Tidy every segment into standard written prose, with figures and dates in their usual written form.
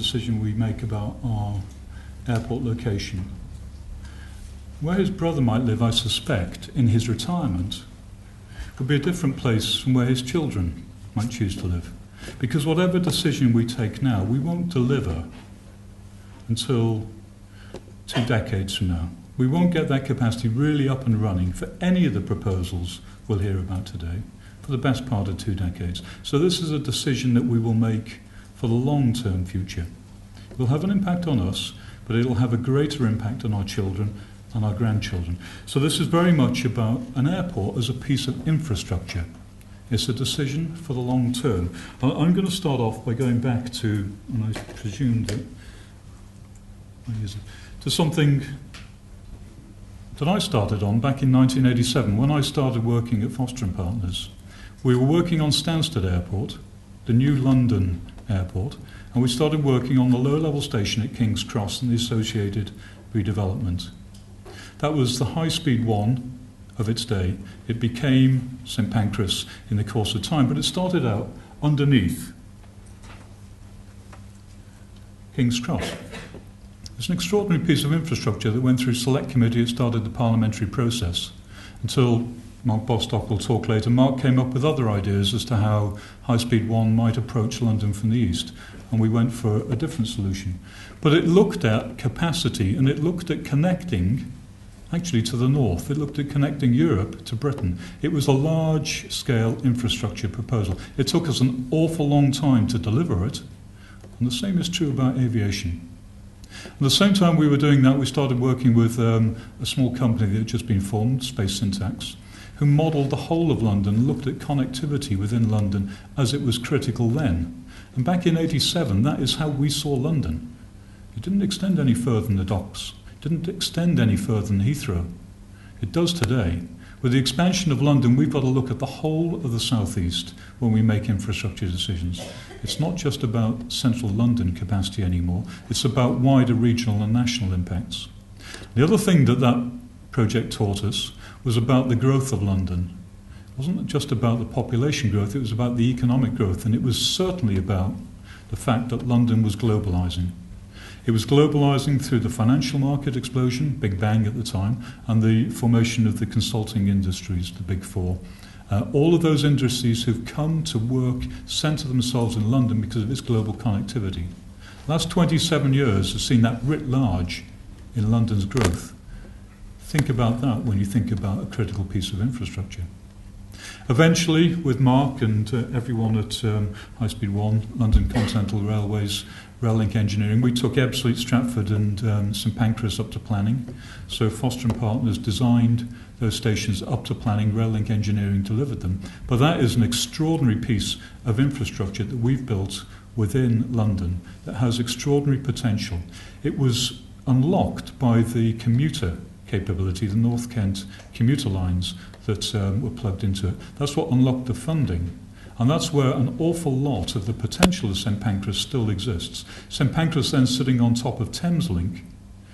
decision we make about our airport location. Where his brother might live, I suspect, in his retirement, would be a different place from where his children might choose to live. Because whatever decision we take now, we won't deliver until 2 decades from now. We won't get that capacity really up and running for any of the proposals we'll hear about today for the best part of 2 decades. So this is a decision that we will make for the long-term future. It will have an impact on us, but it will have a greater impact on our children and our grandchildren. So this is very much about an airport as a piece of infrastructure. It's a decision for the long term. I'm going to start off by going back to, and I presume that, to something that I started on back in 1987 when I started working at Foster & Partners. We were working on Stansted Airport, the new London airport, and we started working on the low-level station at King's Cross and the associated redevelopment. That was the high-speed one of its day. It became St Pancras in the course of time, but it started out underneath King's Cross. It's an extraordinary piece of infrastructure that went through select committee. It started the parliamentary process until Mark Bostock will talk later. Mark came up with other ideas as to how high-speed one might approach London from the east, and we went for a different solution. But it looked at capacity, and it looked at connecting actually to the north. It looked at connecting Europe to Britain. It was a large-scale infrastructure proposal. It took us an awful long time to deliver it, and the same is true about aviation. At the same time we were doing that, we started working with a small company that had just been formed, Space Syntax, who modelled the whole of London, looked at connectivity within London as it was critical then. And back in 87, that is how we saw London. It didn't extend any further than the docks. Didn't extend any further than Heathrow. It does today. With the expansion of London, we've got to look at the whole of the southeast when we make infrastructure decisions. It's not just about central London capacity anymore. It's about wider regional and national impacts. The other thing that that project taught us was about the growth of London. It wasn't just about the population growth, it was about the economic growth, and it was certainly about the fact that London was globalising. It was globalising through the financial market explosion, Big Bang at the time, and the formation of the consulting industries, the Big Four. All of those industries who've come to work, centre themselves in London because of its global connectivity. The last 27 years has seen that writ large in London's growth. Think about that when you think about a critical piece of infrastructure. Eventually, with Mark and everyone at High Speed 1, London Continental Railways, Rail Link Engineering, we took Ebbsfleet, Stratford and St Pancras up to planning. So Foster & Partners designed those stations up to planning, Rail Link Engineering delivered them. But that is an extraordinary piece of infrastructure that we've built within London that has extraordinary potential. It was unlocked by the commuter capability, the North Kent commuter lines that were plugged into it. That's what unlocked the funding. And that's where an awful lot of the potential of St Pancras still exists. St Pancras then sitting on top of Thameslink.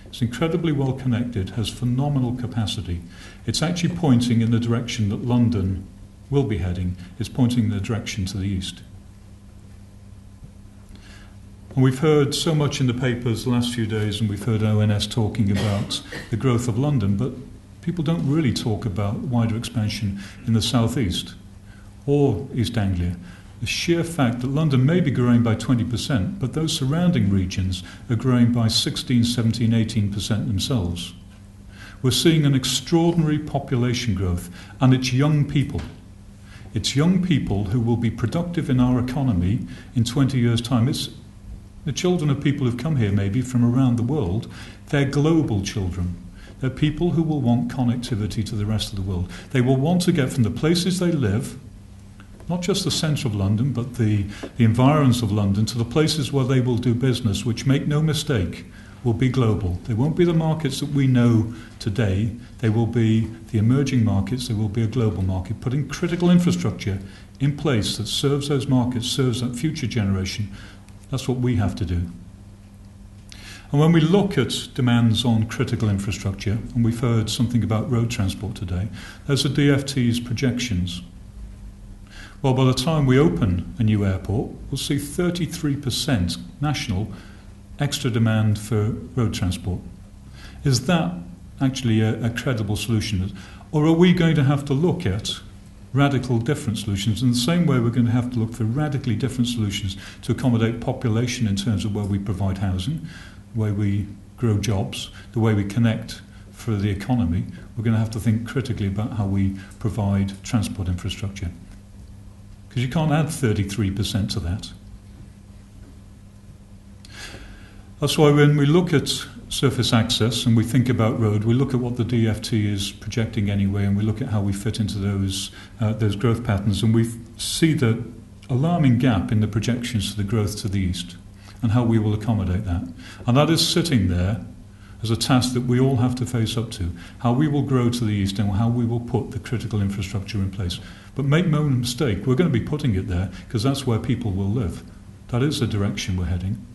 It's incredibly well connected, has phenomenal capacity. It's actually pointing in the direction that London will be heading. It's pointing in the direction to the east. And we've heard so much in the papers the last few days, and we've heard ONS talking about the growth of London, but people don't really talk about wider expansion in the southeast or East Anglia. The sheer fact that London may be growing by 20%, but those surrounding regions are growing by 16, 17, 18% themselves. We're seeing an extraordinary population growth, and it's young people. It's young people who will be productive in our economy in 20 years' time. It's the children of people who've come here maybe from around the world. They're global children. They're people who will want connectivity to the rest of the world. They will want to get from the places they live, not just the centre of London, but the environs of London, to the places where they will do business, which, make no mistake, will be global. They won't be the markets that we know today. They will be the emerging markets. They will be a global market, putting critical infrastructure in place that serves those markets, serves that future generation. That's what we have to do. And when we look at demands on critical infrastructure, and we've heard something about road transport today, there's the DFT's projections. Well, by the time we open a new airport, we'll see 33% national extra demand for road transport. Is that actually a credible solution? Or are we going to have to look at radical different solutions? In the same way, we're going to have to look for radically different solutions to accommodate population in terms of where we provide housing, the way we grow jobs, the way we connect for the economy. We're going to have to think critically about how we provide transport infrastructure. Because you can't add 33% to that. That's why when we look at surface access and we think about road, we look at what the DFT is projecting anyway, and we look at how we fit into those growth patterns, and we see the alarming gap in the projections to the growth to the east and how we will accommodate that. And that is sitting there as a task that we all have to face up to, how we will grow to the east and how we will put the critical infrastructure in place. But make no mistake, we're going to be putting it there because that's where people will live. That is the direction we're heading.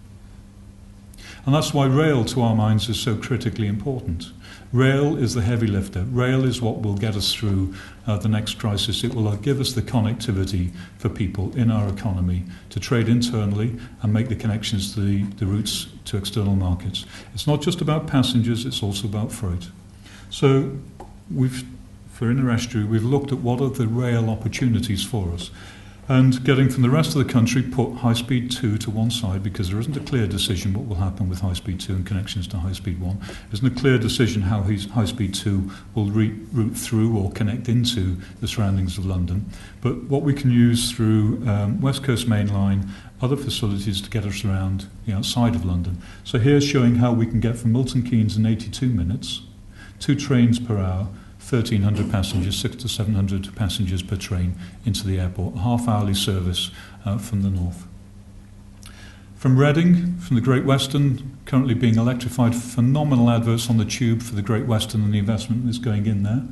And that's why rail, to our minds, is so critically important. Rail is the heavy lifter. Rail is what will get us through the next crisis. It will give us the connectivity for people in our economy to trade internally and make the connections to the routes to external markets. It's not just about passengers, it's also about freight. So for Inner Estuary, we've looked at what are the rail opportunities for us. And getting from the rest of the country, put High Speed 2 to one side because there isn't a clear decision what will happen with High Speed 2 and connections to High Speed 1. There isn't a clear decision how High Speed 2 will route through or connect into the surroundings of London. But what we can use through West Coast Main Line, other facilities to get us around the outside of London. So here's showing how we can get from Milton Keynes in 82 minutes, 2 trains per hour, 1,300 passengers, 600 to 700 passengers per train into the airport, a half-hourly service from the north. From Reading, from the Great Western, currently being electrified, phenomenal adverts on the tube for the Great Western and the investment that's going in there.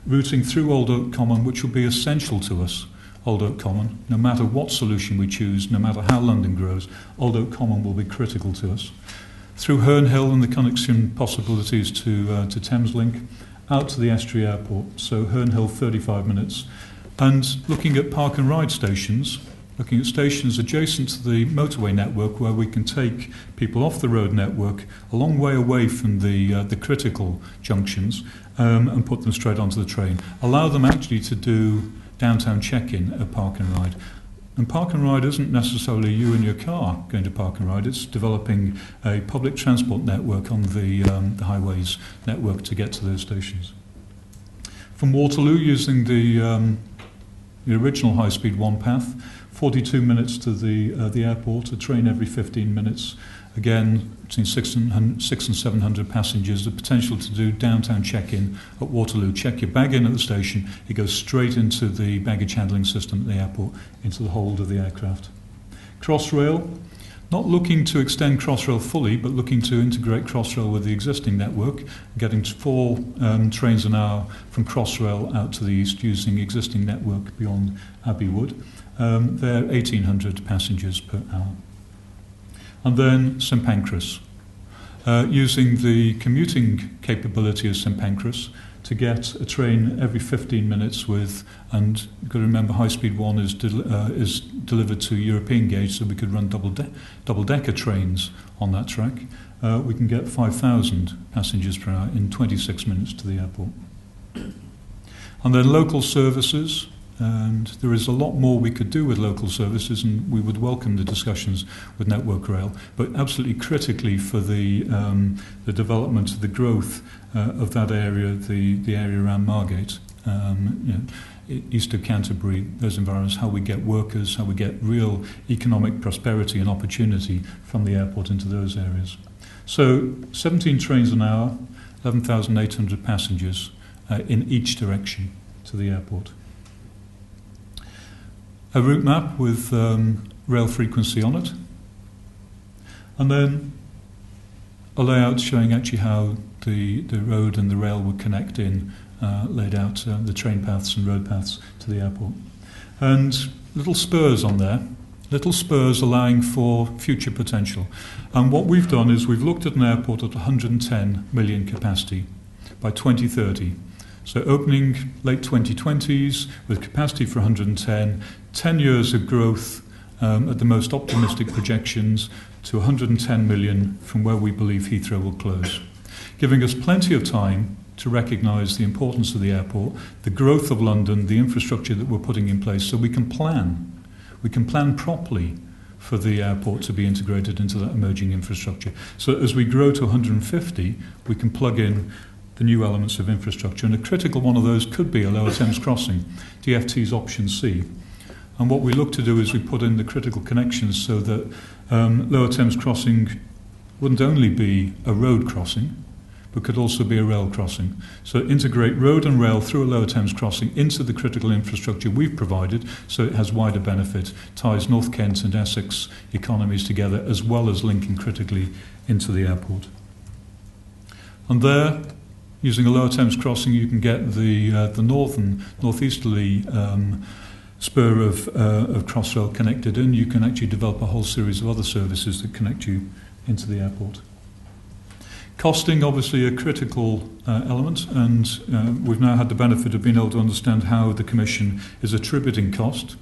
Routing through Old Oak Common, which will be essential to us, Old Oak Common. No matter what solution we choose, no matter how London grows, Old Oak Common will be critical to us. Through Herne Hill and the connection possibilities to Thameslink, out to the Estuary Airport, so Herne Hill 35 minutes, and looking at park and ride stations, looking at stations adjacent to the motorway network where we can take people off the road network a long way away from the critical junctions and put them straight onto the train. Allow them actually to do downtown check-in at park and ride. And park and ride isn't necessarily you and your car going to park and ride, it's developing a public transport network on the highways network to get to those stations. From Waterloo, using the original High Speed 1 path, 42 minutes to the airport, a train every 15 minutes, again between 600 and 700 passengers, the potential to do downtown check-in at Waterloo, check your bag in at the station, it goes straight into the baggage handling system at the airport, into the hold of the aircraft. Crossrail, not looking to extend Crossrail fully, but looking to integrate Crossrail with the existing network, getting 4 trains an hour from Crossrail out to the east using existing network beyond Abbey Wood. They're 1,800 passengers per hour. And then St Pancras, using the commuting capability of St Pancras to get a train every 15 minutes with, and you've got to remember High Speed 1 is delivered to European gauge, so we could run double-decker trains on that track. We can get 5,000 passengers per hour in 26 minutes to the airport. And then local services, and there is a lot more we could do with local services, and we would welcome the discussions with Network Rail, but absolutely critically for the development, the growth of that area, the area around Margate, east of Canterbury, those environments, how we get workers, how we get real economic prosperity and opportunity from the airport into those areas. So 17 trains an hour, 11,800 passengers in each direction to the airport. A route map with rail frequency on it, and then a layout showing actually how the road and the rail would connect in, laid out the train paths and road paths to the airport. And little spurs on there, little spurs allowing for future potential. And what we've done is we've looked at an airport at 110 million capacity by 2030. So opening late 2020s with capacity for 110, 10 years of growth at the most optimistic projections, to 110 million from where we believe Heathrow will close, giving us plenty of time to recognise the importance of the airport, the growth of London, the infrastructure that we're putting in place, so we can plan. We can plan properly for the airport to be integrated into that emerging infrastructure. So as we grow to 150, we can plug in the new elements of infrastructure, and a critical one of those could be a Lower Thames crossing, DFT's option C. And what we look to do is we put in the critical connections so that Lower Thames crossing wouldn't only be a road crossing, but could also be a rail crossing. So integrate road and rail through a Lower Thames crossing into the critical infrastructure we've provided, so it has wider benefit, ties North Kent and Essex economies together, as well as linking critically into the airport. And there, using a Lower Thames crossing, you can get the northeasterly spur of Crossrail connected in. You can actually develop a whole series of other services that connect you into the airport. Costing, obviously, a critical element, and we've now had the benefit of being able to understand how the Commission is attributing cost.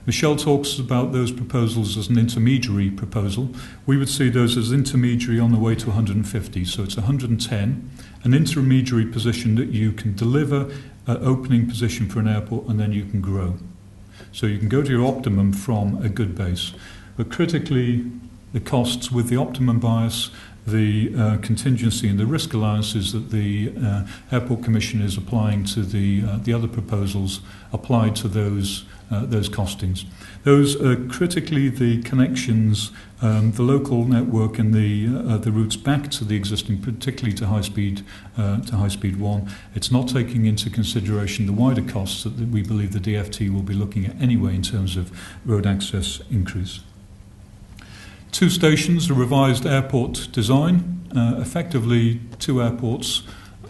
Michelle talks about those proposals as an intermediary proposal. We would see those as intermediary on the way to 150, so it's 110, an intermediary position that you can deliver an opening position for an airport, and then you can grow. So you can go to your optimum from a good base. But critically, the costs with the optimum bias, the contingency and the risk allowances that the Airport Commission is applying to the other proposals applied to those costings. Those are critically the connections, the local network and the routes back to the existing, particularly to high speed 1. It's not taking into consideration the wider costs that we believe the DFT will be looking at anyway in terms of road access increase. 2 stations, a revised airport design, effectively 2 airports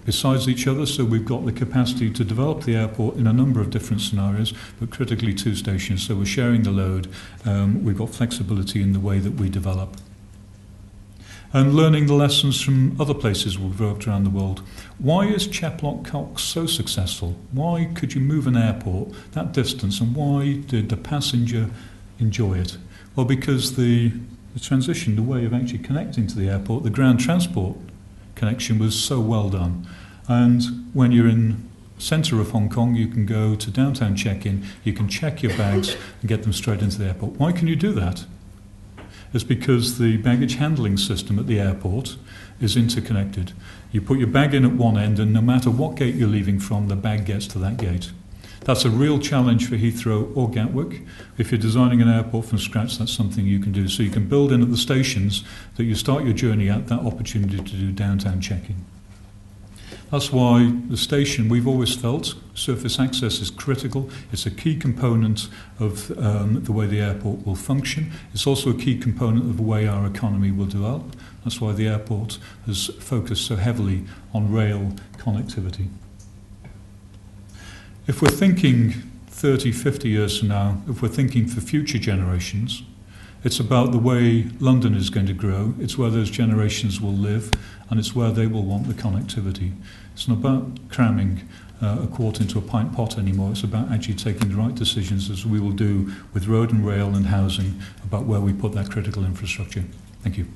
besides each other, so we've got the capacity to develop the airport in a number of different scenarios, but critically 2 stations, so we're sharing the load, we've got flexibility in the way that we develop. And learning the lessons from other places we've worked around the world. Why is Chaplock Cox so successful? Why could you move an airport that distance, and why did the passenger enjoy it? Well, because the transition, the way of actually connecting to the airport, the ground transport connection was so well done. And when you're in the centre of Hong Kong, you can go to downtown check-in, you can check your bags and get them straight into the airport. Why can you do that? It's because the baggage handling system at the airport is interconnected. You put your bag in at one end, and no matter what gate you're leaving from, the bag gets to that gate. That's a real challenge for Heathrow or Gatwick. If you're designing an airport from scratch, that's something you can do. So you can build in at the stations that you start your journey at, that opportunity to do downtown check-in. That's why the station, we've always felt, surface access is critical. It's a key component of the way the airport will function. It's also a key component of the way our economy will develop. That's why the airport has focused so heavily on rail connectivity. If we're thinking 30, 50 years from now, if we're thinking for future generations, it's about the way London is going to grow, it's where those generations will live, and it's where they will want the connectivity. It's not about cramming a quart into a pint pot anymore, it's about actually taking the right decisions, as we will do with road and rail and housing, about where we put that critical infrastructure. Thank you.